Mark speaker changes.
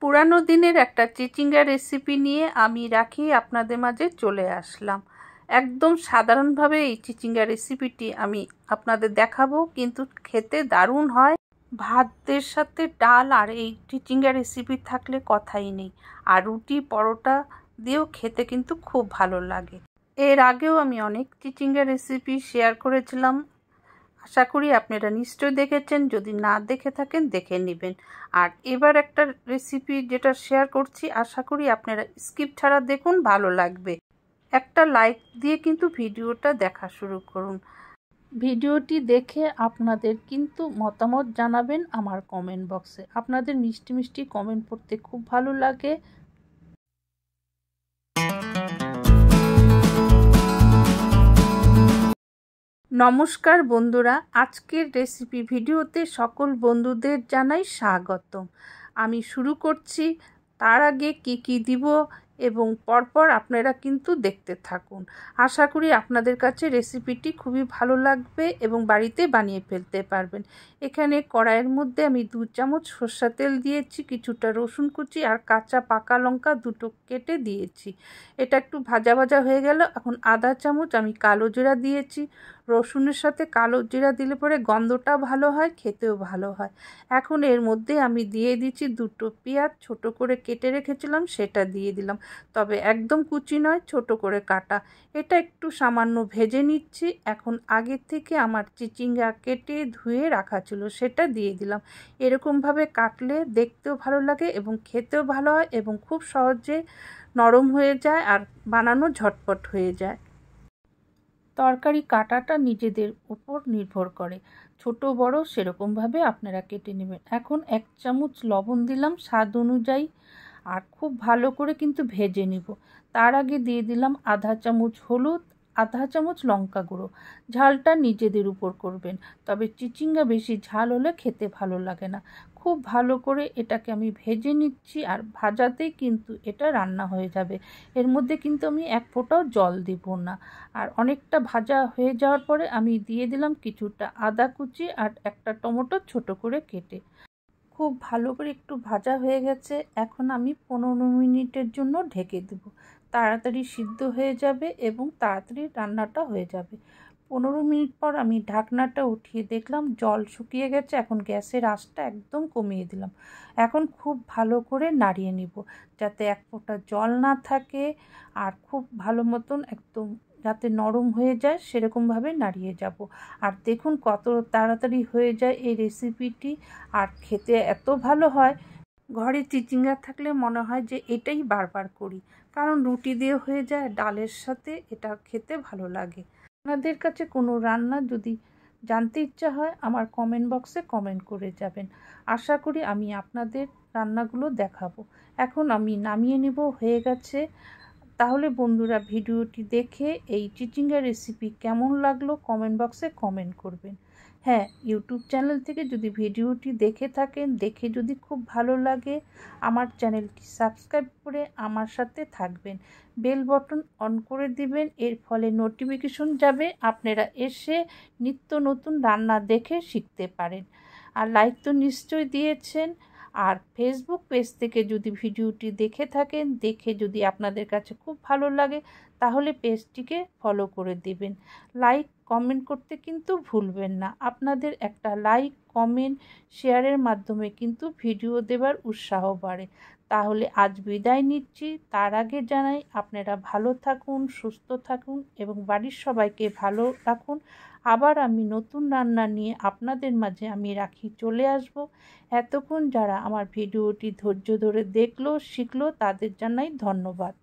Speaker 1: পুরানো দিনের একটা চিচিঙ্গা রেসিপি নিয়ে আমি রাখি আপনাদের মাঝে চলে আসলাম। একদম সাধারণভাবে এই চিচিঙ্গা রেসিপিটি আমি আপনাদের দেখাবো, কিন্তু খেতে দারুণ হয়। ভাতের সাথে ডাল আর এই চিচিঙ্গা রেসিপি থাকলে কথাই নেই। আর রুটি পরোটা দিয়েও খেতে কিন্তু খুব ভালো লাগে। এর আগেও আমি অনেক চিচিঙ্গা রেসিপি শেয়ার করেছিলাম, আশা করি আপনারা নিশ্চয়ই দেখেছেন। যদি না দেখে থাকেন দেখে নেবেন। আর এবার একটা রেসিপি যেটা শেয়ার করছি, আশা করি আপনারা স্কিপ ছাড়া দেখুন, ভালো লাগবে। একটা লাইক দিয়ে কিন্তু ভিডিওটা দেখা শুরু করুন। ভিডিওটি দেখে আপনাদের কিন্তু মতামত জানাবেন আমার কমেন্ট বক্সে। আপনাদের মিষ্টি মিষ্টি কমেন্ট পড়তে খুব ভালো লাগে। নমস্কার বন্ধুরা, আজকের রেসিপি ভিডিওতে সকল বন্ধুদের জানাই স্বাগতম। আমি শুরু করছি। তার আগে কি দিব এবং পরপর আপনারা কিন্তু দেখতে থাকুন। আশা করি আপনাদের কাছে রেসিপিটি খুবই ভালো লাগবে এবং বাড়িতে বানিয়ে ফেলতে পারবেন। এখানে কড়াইয়ের মধ্যে আমি 2 চামচ সরষের তেল দিয়েছি, কিছুটা রসুন কুচি আর কাঁচা পাকা লঙ্কা দুটো কেটে দিয়েছি। এটা একটু ভাজা ভাজা হয়ে গেল। এখন আধা চামচ আমি কালো জিরা দিয়েছি। রসুনের সাথে কালো জিরা দিলে পরে গন্ধটা ভালো হয়, খেতেও ভালো হয়। এখন এর মধ্যে আমি দিয়ে দিচ্ছি 2টো পেঁয়াজ ছোট করে কেটে রেখেছিলাম, সেটা দিয়ে দিলাম। তবে একদম কুচি নয়, ছোট করে কাটা। এটা একটু সামান্য ভেজে নিচ্ছি। এখন আগে থেকে আমার চিচিঙ্গা কেটে ধুয়ে রাখা ছিল, সেটা দিয়ে দিলাম। এরকমভাবে কাটলে দেখতেও ভালো লাগে এবং খেতেও ভালো হয় এবং খুব সহজে নরম হয়ে যায় আর বানানো ঝটপট হয়ে যায়। তরকারি কাটাটা নিজেদের উপর নির্ভর করে, ছোট বড় সেরকমভাবে আপনারা কেটে নেবেন। এখন 1 চামচ লবণ দিলাম স্বাদ অনুযায়ী, আর খুব ভালো করে কিন্তু ভেজে নিব। তার আগে দিয়ে দিলাম আধা চামচ হলুদ, আধা চামচ লঙ্কা গুঁড়ো। ঝালটা নিজেদের উপর করবেন, তবে চিচিঙ্গা বেশি ঝাল হলে খেতে ভালো লাগে না। খুব ভালো করে এটাকে আমি ভেজে নিচ্ছি, আর ভাজাতেই কিন্তু এটা রান্না হয়ে যাবে। এর মধ্যে কিন্তু আমি 1 ফোঁটাও জল দিব না। আর অনেকটা ভাজা হয়ে যাওয়ার পরে আমি দিয়ে দিলাম কিছুটা আদা কুচি আর একটা টমেটো ছোট করে কেটে। খুব ভালো করে একটু ভাজা হয়ে গেছে। এখন আমি 15 মিনিটের জন্য ঢেকে দেব। তাড়াতাড়ি সিদ্ধ হয়ে যাবে এবং তাড়াতাড়ি রান্নাটা হয়ে যাবে। 15 মিনিট পর আমি ঢাকনাটা উঠিয়ে দেখলাম জল শুকিয়ে গেছে। এখন গ্যাসের আঁচটা একদম কমিয়ে দিলাম। এখন খুব ভালো করে নাড়িয়ে নিব, যাতে 1 ফোঁটা জল না থাকে, আর খুব ভালো মতন একদম যাতে নরম হয়ে যায় সেরকমভাবে নাড়িয়ে যাব। আর দেখুন কত তাড়াতাড়ি হয়ে যায় এই রেসিপিটি, আর খেতে এত ভালো হয়। ঘরে চিচিঙ্গা থাকলে মনে হয় যে এটাই বারবার করি, কারণ রুটি দিয়ে হয়ে যায়, ডালের সাথে এটা খেতে ভালো লাগে। আপনাদের কাছে কোনো রান্না যদি জানতে ইচ্ছা হয় আমার কমেন্ট বক্সে কমেন্ট করে যাবেন। আশা করি আমি আপনাদের রান্নাগুলো দেখাবো। এখন আমি নামিয়ে নেব, হয়ে গেছে। তাহলে বন্ধুরা, ভিডিওটি দেখে এই চিচিঙ্গা রেসিপি কেমন লাগলো কমেন্ট বক্সে কমেন্ট করবেন। হ্যাঁ, ইউটিউব চ্যানেল থেকে যদি ভিডিওটি দেখে থাকেন, দেখে যদি খুব ভালো লাগে, আমার চ্যানেলটি সাবস্ক্রাইব করে আমার সাথে থাকবেন। বেল বটন অন করে দিবেন, এর ফলে নোটিফিকেশন যাবে, আপনারা এসে নিত্য নতুন রান্না দেখে শিখতে পারেন। আর লাইক তো নিশ্চয়ই দিয়েছেন। আর ফেসবুক পেজ থেকে যদি ভিডিওটি দেখে থাকেন, দেখে যদি আপনাদের কাছে খুব ভালো লাগে, তাহলে পেজটিকে ফলো করে দিবেন। লাইক কমেন্ট করতে কিন্তু ভুলবেন না। আপনাদের একটা লাইক কমেন্ট শেয়ারের মাধ্যমে কিন্তু ভিডিও দেবার উৎসাহ বাড়ে। তাহলে আজ বিদায় নিচ্ছি। তার আগে জানাই আপনারা ভালো থাকুন, সুস্থ থাকুন এবং বাড়ির সবাইকে ভালো রাখুন। আবার আমি নতুন রান্না নিয়ে আপনাদের মাঝে আমি রাখি চলে আসব। এতক্ষণ যারা আমার ভিডিওটি ধৈর্য ধরে দেখলো, শিখলো, তাদের জানাই ধন্যবাদ।